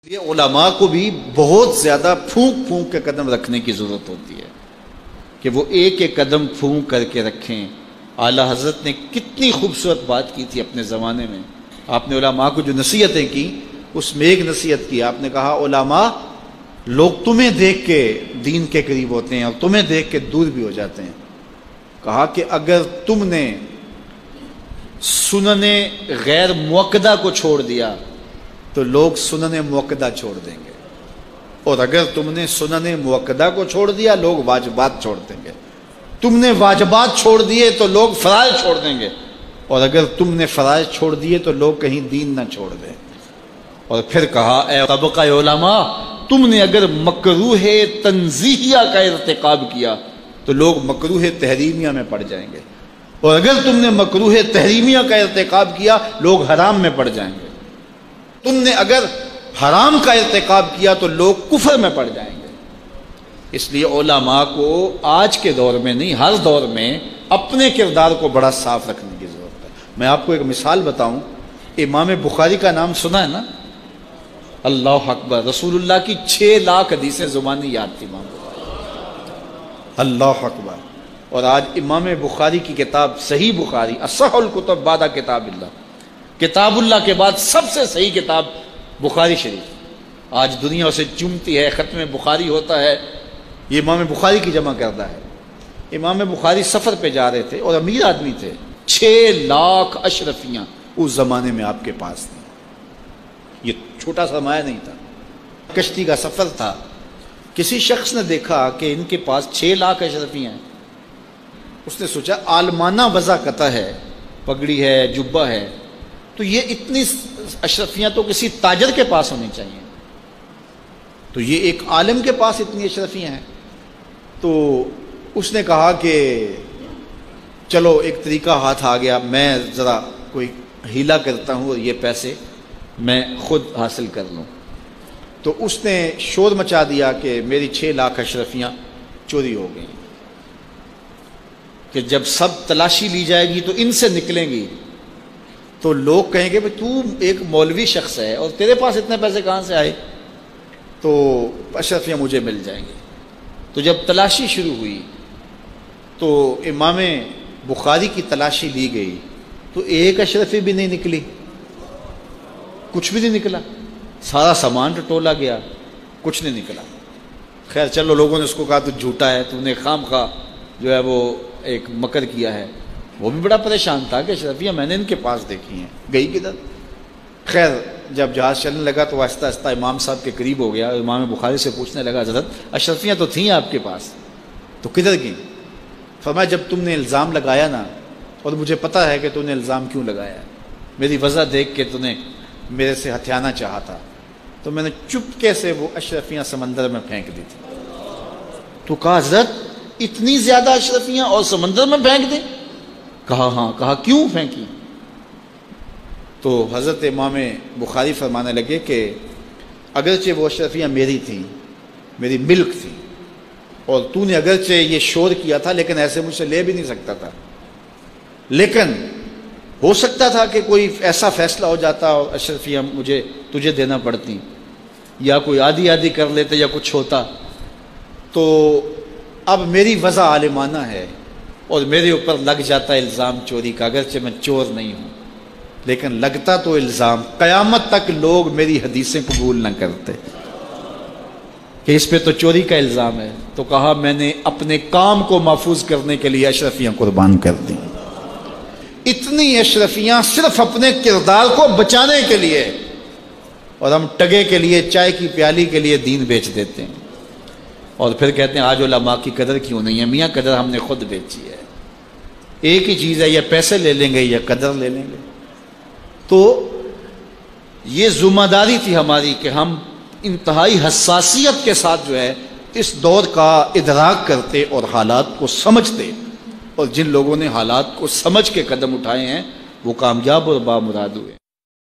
یہ علماء کو بھی بہت زیادہ پھونک پھونک کے قدم رکھنے کی ضرورت ہوتی ہے کہ وہ ایک ایک قدم پھونک کر کے رکھیں۔ اعلیٰ حضرت نے کتنی خوبصورت بات کی تھی اپنے زمانے میں۔ آپ نے علماء کو جو نصیحتیں کی اس میں ایک نصیحت کی، آپ نے کہا علماء لوگ تمہیں دیکھ کے دین کے قریب ہوتے ہیں اور تمہیں دیکھ کے دور بھی ہو جاتے ہیں۔ کہا کہ اگر تم نے سنن غیر موقدہ کو چھوڑ دیا تو لوگ سنن موقدہ چھوڑ دیں گے، اور اگر تم نے سنن موقدہ کو چھوڑ دیا لوگ واجبات چھوڑ دیں گے، تم نے واجبات چھوڑ دیے تو لوگ فرائض چھوڑ دیں گے، اور اگر تم نے فرائض چھوڑ دیے تو لوگ کہیں دین نہ چھوڑ دیں۔ اور پھر کہا اے طبقہ علماء، تم نے اگر مکروہ تنزیہیہ کا ارتکاب کیا تو لوگ مکروہ تحریمیہ میں پڑ جائیں گے، اور اگر تم نے مکروہ تحریمیہ کا ارتکاب کیا لوگ حرام میں پڑ جائیں گے، تم نے اگر حرام کا ارتکاب کیا تو لوگ کفر میں پڑ جائیں گے۔ اس لیے علماء کو آج کے دور میں نہیں، ہر دور میں اپنے کردار کو بڑا صاف رکھنے کی ضرورت ہے۔ میں آپ کو ایک مثال بتاؤں، امام بخاری کا نام سنا ہے نا؟ اللہ اکبر، رسول اللہ کی 6 لاکھ حدیثیں زبانی یاد تھی امام بخاری، اللہ اکبر۔ اور آج امام بخاری کی کتاب صحیح بخاری، اصح الکتب بعد کتاب اللہ، کتاب اللہ کے بعد سب سے صحیح کتاب بخاری شریف آج دنیا اسے چومتی ہے، ختم بخاری ہوتا ہے، یہ امام بخاری کی جمع کردہ ہے۔ امام بخاری سفر پہ جا رہے تھے اور امیر آدمی تھے، 6 لاکھ اشرفیاں اس زمانے میں آپ کے پاس تھیں، یہ چھوٹا سرمایہ نہیں تھا، کشتی کا سفر تھا۔ کسی شخص نے دیکھا کہ ان کے پاس 6 لاکھ اشرفیاں ہیں، اس نے سوچا عالمانہ وضاقتہ ہے، پگڑی ہے، جبہ ہے، تو یہ اتنی اشرفیاں تو کسی تاجر کے پاس ہونی چاہیے، تو یہ ایک عالم کے پاس اتنی اشرفیاں ہیں۔ تو اس نے کہا کہ چلو ایک طریقہ ہاتھ آ گیا، میں ذرا کوئی ہیلا کرتا ہوں اور یہ پیسے میں خود حاصل کر لوں۔ تو اس نے شور مچا دیا کہ میری 6 لاکھ اشرفیاں چوری ہو گئیں، کہ جب سب تلاشی لی جائے گی تو ان سے نکلیں گی تو لوگ کہیں گے تو ایک مولوی شخص ہے اور تیرے پاس اتنے پیسے کہاں سے آئے، تو اشرفیاں مجھے مل جائیں گے۔ تو جب تلاشی شروع ہوئی تو امام بخاری کی تلاشی لی گئی تو ایک اشرفی بھی نہیں نکلی، کچھ بھی نہیں نکلا، سارا سامان ٹٹولا گیا، کچھ نہیں نکلا۔ خیر چلو، لوگوں نے اس کو کہا تو جھوٹا ہے، تو نے خام خواہ جو ہے وہ ایک مکر کیا ہے۔ وہ بھی بڑا پریشان تھا کہ اشرفیاں میں نے ان کے پاس دیکھی ہیں، گئی کدھر؟ خیر جب جہاز چلنے لگا تو آہستہ آہستہ امام صاحب کے قریب ہو گیا، امام بخاری سے پوچھنے لگا حضرت اشرفیاں تو تھیں آپ کے پاس، تو کدھر گئیں؟ فرمایا جب تم نے الزام لگایا نا، اور مجھے پتہ ہے کہ تم نے الزام کیوں لگایا، میری وجہ دیکھ کے تم نے میرے سے ہتھیانا چاہا تھا، تو میں نے چپکے سے وہ اشرفیاں سمندر میں پھینک دی تھی۔ تو کہا حضرت اتنی زیادہ اشرفیاں اور سمندر میں پھینک دیں؟ کہا ہاں۔ کہا کیوں پھینکی؟ تو حضرت امام بخاری فرمانے لگے کہ اگرچہ وہ اشرفیاں میری تھیں، میری ملک تھیں، اور تو نے اگرچہ یہ شور کیا تھا لیکن ایسے مجھ سے لے بھی نہیں سکتا تھا، لیکن ہو سکتا تھا کہ کوئی ایسا فیصلہ ہو جاتا اور اشرفیاں مجھے تجھے دینا پڑتی، یا کوئی آدھی آدھی کر لیتے یا کچھ ہوتا، تو اب میری وضع عالمانہ ہے اور میرے اوپر لگ جاتا الزام چوری کا، اگرچہ میں چور نہیں ہوں لیکن لگتا تو الزام، قیامت تک لوگ میری حدیثیں قبول نہ کرتے کہ اس پہ تو چوری کا الزام ہے۔ تو کہا میں نے اپنے کام کو محفوظ کرنے کے لیے اشرفیاں قربان کر دی، اتنی اشرفیاں صرف اپنے کردار کو بچانے کے لیے، اور ہم ٹگے کے لیے، چائے کی پیالی کے لیے دین بیچ دیتے ہیں، اور پھر کہتے ہیں آج علماء کی قدر کیوں نہیں ہے؟ میاں قدر ہم نے خود بیچی ہے، ایک ہی چیز ہے، یا پیسے لے لیں گے یا قدر لے لیں گے۔ تو یہ ذمہ داری تھی ہماری کہ ہم انتہائی حساسیت کے ساتھ جو ہے اس دور کا ادراک کرتے اور حالات کو سمجھتے، اور جن لوگوں نے حالات کو سمجھ کے قدم اٹھائے ہیں وہ کامیاب اور بامراد ہوئے۔